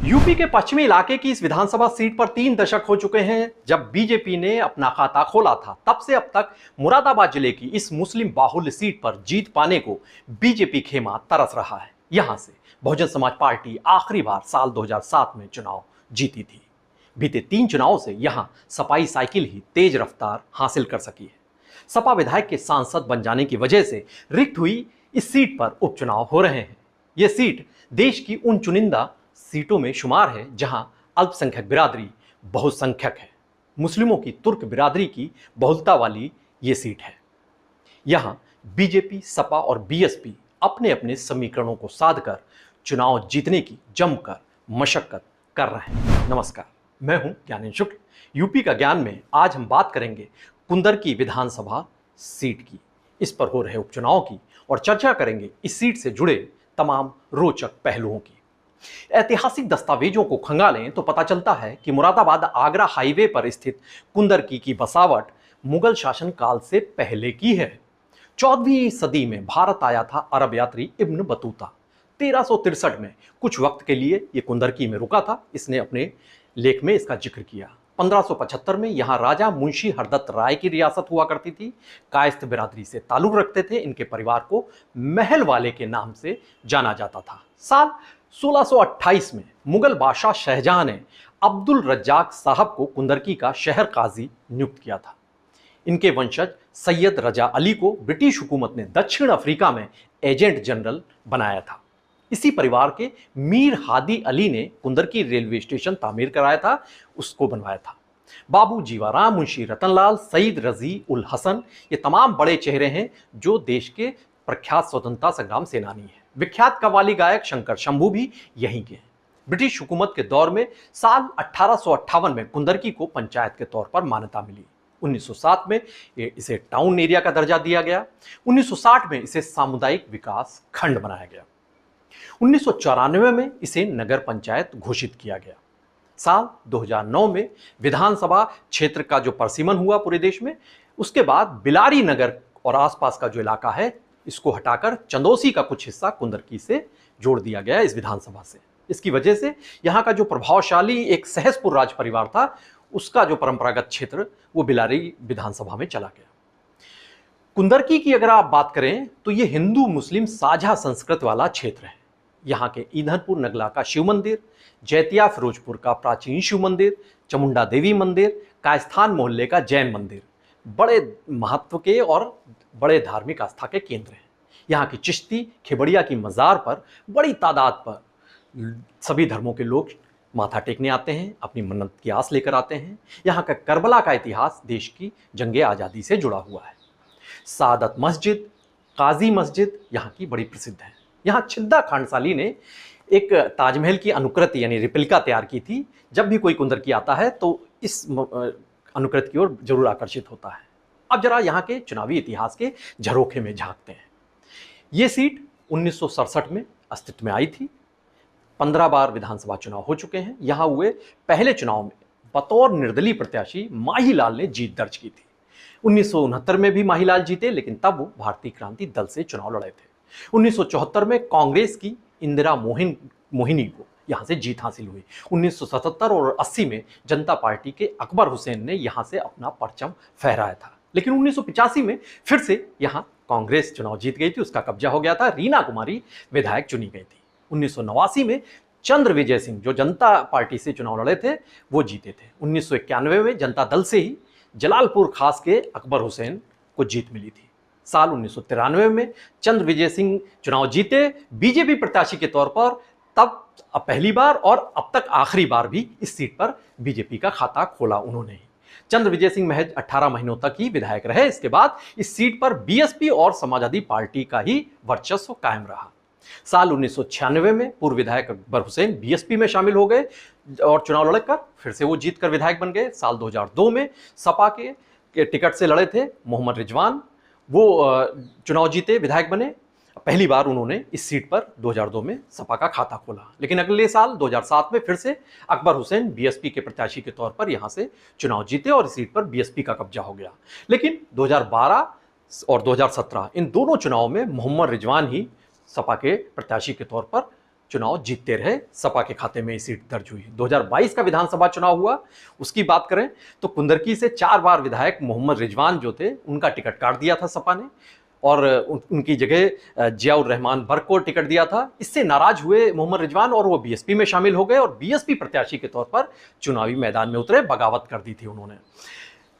UP के पश्चिमी इलाके की इस विधानसभा सीट पर 3 दशक हो चुके हैं जब बीजेपी ने अपना खाता खोला था। तब से अब तक मुरादाबाद जिले की इस मुस्लिम बाहुल्य सीट पर जीत पाने को बीजेपी खेमा तरस रहा है। यहां से बहुजन समाज पार्टी आखिरी बार साल 2007 में चुनाव जीती थी। बीते 3 चुनावों से यहां सपाई साइकिल ही तेज रफ्तार हासिल कर सकी है। सपा विधायक के सांसद बन जाने की वजह से रिक्त हुई इस सीट पर उपचुनाव हो रहे हैं। यह सीट देश की उन चुनिंदा सीटों में शुमार है जहां अल्पसंख्यक बिरादरी बहुसंख्यक है। मुस्लिमों की तुर्क बिरादरी की बहुलता वाली ये सीट है। यहां बीजेपी, सपा और बीएसपी अपने अपने समीकरणों को साध कर चुनाव जीतने की जमकर मशक्कत कर रहे हैं। नमस्कार, मैं हूं ज्ञानेंद्र शुक्ल। यूपी का ज्ञान में आज हम बात करेंगे कुंदरकी विधानसभा सीट की, इस पर हो रहे उपचुनाव की और चर्चा करेंगे इस सीट से जुड़े तमाम रोचक पहलुओं की। ऐतिहासिक दस्तावेजों को खंगालें तो पता चलता है कि मुरादाबाद आगरा हाईवे पर स्थित कुंदरकी की बसावट मुगल शासन काल से पहले की है। 14वीं सदी में भारत आया था अरब यात्री इब्न बतूता। 1363 में कुछ वक्त के लिए यह कुंदरकी में रुका था। इसने अपने लेख में इसका जिक्र किया। 1575 में यहां राजा मुंशी हरदत्त राय की रियासत हुआ करती थी। कायस्थ बिरादरी से ताल्लुक रखते थे। इनके परिवार को महल वाले के नाम से जाना जाता था। साल 1628 में मुगल बादशाह शाहजहां ने अब्दुल रज्जाक साहब को कुंदरकी का शहर काजी नियुक्त किया था। इनके वंशज सैयद रजा अली को ब्रिटिश हुकूमत ने दक्षिण अफ्रीका में एजेंट जनरल बनाया था। इसी परिवार के मीर हादी अली ने कुंदरकी रेलवे स्टेशन तामीर कराया था, उसको बनवाया था। बाबू जीवाराम, मुंशी रतनलाल, सईद रजी उल हसन, ये तमाम बड़े चेहरे हैं जो देश के प्रख्यात स्वतंत्रता संग्राम सेनानी हैं। विख्यात कव्वाली गायक शंकर शंभू भी यहीं के हैं। ब्रिटिश हुकूमत के दौर में साल 1858 में कुंदरकी को पंचायत के तौर पर मान्यता मिली। 1907 में इसे टाउन एरिया का दर्जा दिया गया। 1960 में इसे सामुदायिक विकास खंड बनाया गया। 1994 में इसे नगर पंचायत घोषित किया गया। साल 2009 में विधानसभा क्षेत्र का जो परिसीमन हुआ पूरे देश में, उसके बाद बिलारी नगर और आसपास का जो इलाका है इसको हटाकर चंदौसी का कुछ हिस्सा कुंदरकी से जोड़ दिया गया इस विधानसभा से। इसकी वजह से यहाँ का जो प्रभावशाली एक सहसपुर राज परिवार था, उसका जो परंपरागत क्षेत्र वो बिलारी विधानसभा में चला गया। कुंदरकी की अगर आप बात करें तो ये हिंदू मुस्लिम साझा संस्कृति वाला क्षेत्र है। यहाँ के ईंधनपुर नगला का शिव मंदिर, जैतिया फिरोजपुर का प्राचीन शिव मंदिर, चामुंडा देवी मंदिर, कायस्थान मोहल्ले का जैन मंदिर बड़े महत्व के और बड़े धार्मिक आस्था के केंद्र हैं। यहाँ की चिश्ती खेबड़िया की मज़ार पर बड़ी तादाद पर सभी धर्मों के लोग माथा टेकने आते हैं, अपनी मन्नत की आस लेकर आते हैं। यहाँ का करबला का इतिहास देश की जंगे आज़ादी से जुड़ा हुआ है। सादत मस्जिद, काजी मस्जिद यहाँ की बड़ी प्रसिद्ध है। यहाँ छिद्दा खांडसाली ने एक ताजमहल की अनुकृति यानी रिप्लिका तैयार की थी। जब भी कोई कुंदरकी आता है तो इस अनुकृति की ओर जरूर आकर्षित होता है। अब जरा यहाँ के चुनावी इतिहास के झरोखे में झांकते हैं। ये सीट 1967 में अस्तित्व में आई थी। 15 बार विधानसभा चुनाव हो चुके हैं। यहाँ हुए पहले चुनाव में बतौर निर्दलीय प्रत्याशी माहीलाल ने जीत दर्ज की थी। 1969 में भी माहीलाल जीते, लेकिन तब वो भारतीय क्रांति दल से चुनाव लड़े थे। 1974 में कांग्रेस की इंदिरा मोहिनी को यहां से जीत हासिल हुई। 1977 और 80 में जनता पार्टी के अकबर हुसैन ने यहां से अपना परचम फहराया था। लेकिन 1985 में फिर से यहां कांग्रेस चुनाव जीत गई थी, उसका कब्जा हो गया था। रीना कुमारी विधायक चुनी गई थी। 1989 में चंद्र विजय सिंह जो जनता पार्टी से चुनाव लड़े थे वो जीते थे। 1991 में जनता दल से ही जलालपुर खास के अकबर हुसैन को जीत मिली थी। साल 1993 में चंद्र विजय सिंह चुनाव जीते बीजेपी प्रत्याशी के तौर पर, तब पहली बार और अब तक आखिरी बार भी इस सीट पर बीजेपी का खाता खोला उन्होंने ही। चंद्र विजय सिंह महज 18 महीनों तक ही विधायक रहे। इसके बाद इस सीट पर बीएसपी और समाजवादी पार्टी का ही वर्चस्व कायम रहा। साल 1996 में पूर्व विधायक अकबर हुसैन बीएसपी में शामिल हो गए और चुनाव लड़कर फिर से वो जीतकर विधायक बन गए। साल 2002 में सपा के टिकट से लड़े थे मोहम्मद रिजवान, वो चुनाव जीते, विधायक बने। पहली बार उन्होंने इस सीट पर 2002 में सपा का खाता खोला। लेकिन अगले साल 2007 में फिर से अकबर हुसैन बीएसपी के प्रत्याशी के तौर पर यहां से चुनाव जीते और इस सीट पर बीएसपी का कब्जा हो गया। लेकिन 2012 और 2017 इन दोनों चुनावों में मोहम्मद रिजवान ही सपा के प्रत्याशी के तौर पर चुनाव जीतते रहे, सपा के खाते में ये सीट दर्ज हुई। 2022 का विधानसभा चुनाव हुआ, उसकी बात करें तो कुंदरकी से 4 बार विधायक मोहम्मद रिजवान जो थे, उनका टिकट काट दिया था सपा ने और उनकी जगह जियाउर रहमान बर्क को टिकट दिया था। इससे नाराज हुए मोहम्मद रिजवान और वो बीएसपी में शामिल हो गए और बीएसपी प्रत्याशी के तौर पर चुनावी मैदान में उतरे, बगावत कर दी थी उन्होंने।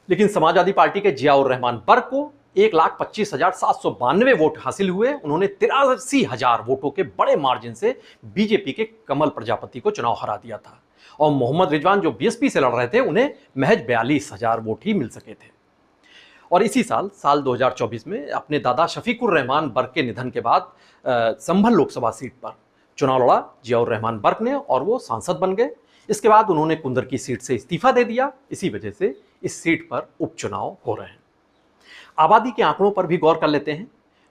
लेकिन समाजवादी पार्टी के जियाउर रहमान बर्क को 1,25,792 वोट हासिल हुए। उन्होंने 83,000 वोटों के बड़े मार्जिन से बीजेपी के कमल प्रजापति को चुनाव हरा दिया था और मोहम्मद रिजवान जो बीएसपी से लड़ रहे थे, उन्हें महज 42,000 वोट ही मिल सके थे। और इसी साल 2024 में अपने दादा शफीकुर रहमान बर्क के निधन के बाद संभल लोकसभा सीट पर चुनाव लड़ा जियाउर रहमान बर्क ने और वो सांसद बन गए। इसके बाद उन्होंने कुंदरकी सीट से इस्तीफा दे दिया। इसी वजह से इस सीट पर उपचुनाव हो रहे हैं। आबादी के आंकड़ों पर भी गौर कर लेते हैं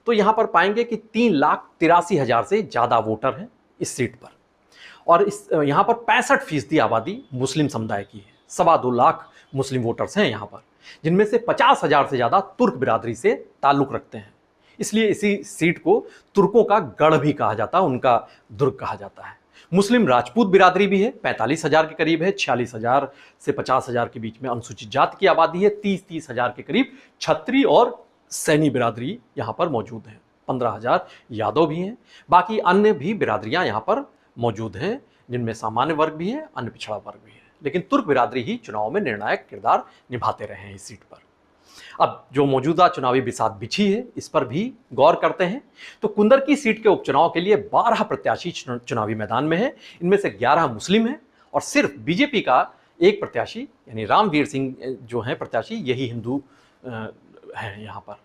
तो यहां पर पाएंगे कि 3,83,000 से ज्यादा वोटर हैं इस सीट पर और यहां पर 65% आबादी मुस्लिम समुदाय की है। 2.25 लाख मुस्लिम वोटर्स हैं यहां पर, जिनमें से 50,000 से ज्यादा तुर्क बिरादरी से ताल्लुक रखते हैं। इसलिए इसी सीट को तुर्कों का गढ़ भी कहा जाता है, उनका दुर्ग कहा जाता है। मुस्लिम राजपूत बिरादरी भी है, 45,000 के करीब है। 46,000 से 50,000 के बीच में अनुसूचित जाति की आबादी है। 30,000 के करीब क्षत्रिय और सैनी बिरादरी यहां पर मौजूद है। 15,000 यादव भी हैं। बाकी अन्य भी बिरादरियां यहां पर मौजूद हैं, जिनमें सामान्य वर्ग भी है, अन्य पिछड़ा वर्ग भी है। लेकिन तुर्क बिरादरी ही चुनाव में निर्णायक किरदार निभाते रहे हैं इस सीट पर। अब जो मौजूदा चुनावी बिसात बिछी है, इस पर भी गौर करते हैं तो कुंदरकी सीट के उपचुनाव के लिए 12 प्रत्याशी चुनावी मैदान में हैं। इनमें से 11 मुस्लिम हैं और सिर्फ बीजेपी का एक प्रत्याशी यानी रामवीर सिंह जो हैं प्रत्याशी, यही हिंदू हैं यहाँ पर।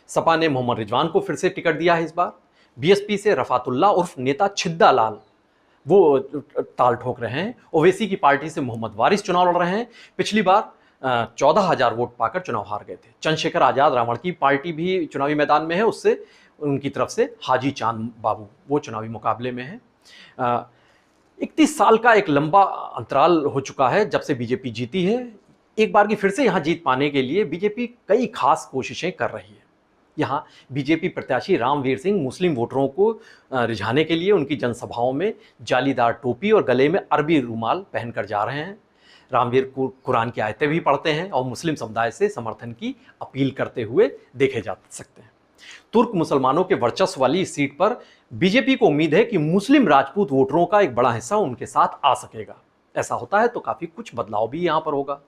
सपा ने मोहम्मद रिजवान को फिर से टिकट दिया है इस बार। बीएसपी से रफातुल्लाह उर्फ नेता छिद्दा लाल वो ताल ठोक रहे हैं। ओवैसी की पार्टी से मोहम्मद वारिस चुनाव लड़ रहे हैं। पिछली बार 14,000 वोट पाकर चुनाव हार गए थे। चंद्रशेखर आजाद रावण की पार्टी भी चुनावी मैदान में है, उससे उनकी तरफ से हाजी चांद बाबू वो चुनावी मुकाबले में है। 31 साल का एक लंबा अंतराल हो चुका है जब से बीजेपी जीती है। एक बार की फिर से यहाँ जीत पाने के लिए बीजेपी कई खास कोशिशें कर रही है। यहाँ बीजेपी प्रत्याशी रामवीर सिंह मुस्लिम वोटरों को रिझाने के लिए उनकी जनसभाओं में जालीदार टोपी और गले में अरबी रुमाल पहनकर जा रहे हैं। रामवीर कुरान की आयतें भी पढ़ते हैं और मुस्लिम समुदाय से समर्थन की अपील करते हुए देखे जा सकते हैं। तुर्क मुसलमानों के वर्चस्व वाली इस सीट पर बीजेपी को उम्मीद है कि मुस्लिम राजपूत वोटरों का एक बड़ा हिस्सा उनके साथ आ सकेगा। ऐसा होता है तो काफी कुछ बदलाव भी यहां पर होगा।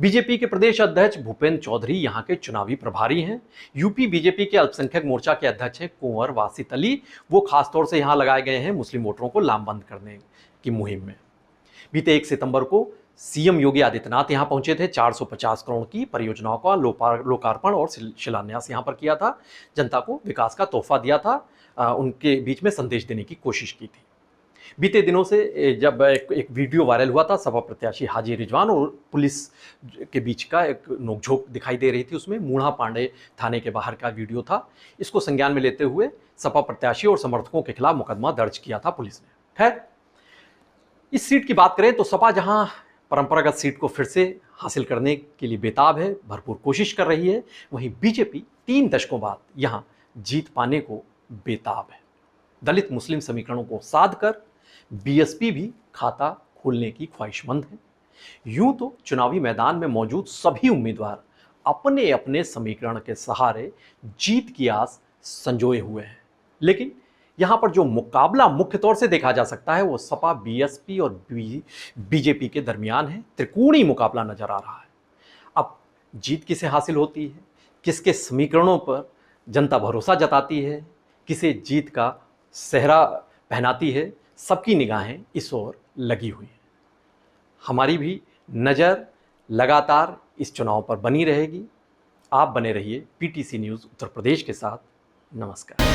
बीजेपी के प्रदेश अध्यक्ष भूपेंद्र चौधरी यहां के चुनावी प्रभारी हैं। यूपी बीजेपी के अल्पसंख्यक मोर्चा के अध्यक्ष हैं कुंवर वासित अली, वो खासतौर से यहां लगाए गए हैं मुस्लिम वोटरों को लामबंद करने की मुहिम में। बीते 1 सितंबर को सीएम योगी आदित्यनाथ यहां पहुंचे थे। 450 करोड़ की परियोजनाओं का लोकार्पण और शिलान्यास यहां पर किया था। जनता को विकास का तोहफा दिया था, उनके बीच में संदेश देने की कोशिश की थी। बीते दिनों से जब एक वीडियो वायरल हुआ था, सपा प्रत्याशी हाजी रिजवान और पुलिस के बीच का एक नोकझोंक दिखाई दे रही थी। उसमें मूढ़ा पांडे थाने के बाहर का वीडियो था। इसको संज्ञान में लेते हुए सपा प्रत्याशी और समर्थकों के खिलाफ मुकदमा दर्ज किया था पुलिस ने। खैर, इस सीट की बात करें तो सपा जहां परंपरागत सीट को फिर से हासिल करने के लिए बेताब है, भरपूर कोशिश कर रही है, वहीं बीजेपी 3 दशकों बाद यहां जीत पाने को बेताब है। दलित मुस्लिम समीकरणों को साध कर बीएसपी भी खाता खोलने की ख्वाहिशमंद है। यूं तो चुनावी मैदान में मौजूद सभी उम्मीदवार अपने अपने समीकरण के सहारे जीत की आस संजोए हुए हैं, लेकिन यहां पर जो मुकाबला मुख्य तौर से देखा जा सकता है वो सपा, बीएसपी और बीजेपी के दरमियान है। त्रिकोणीय मुकाबला नजर आ रहा है। अब जीत किसे हासिल होती है, किसके समीकरणों पर जनता भरोसा जताती है, किसे जीत का सेहरा पहनाती है, सबकी निगाहें इस ओर लगी हुई हैं। हमारी भी नज़र लगातार इस चुनाव पर बनी रहेगी। आप बने रहिए पीटीसी न्यूज़ उत्तर प्रदेश के साथ। नमस्कार।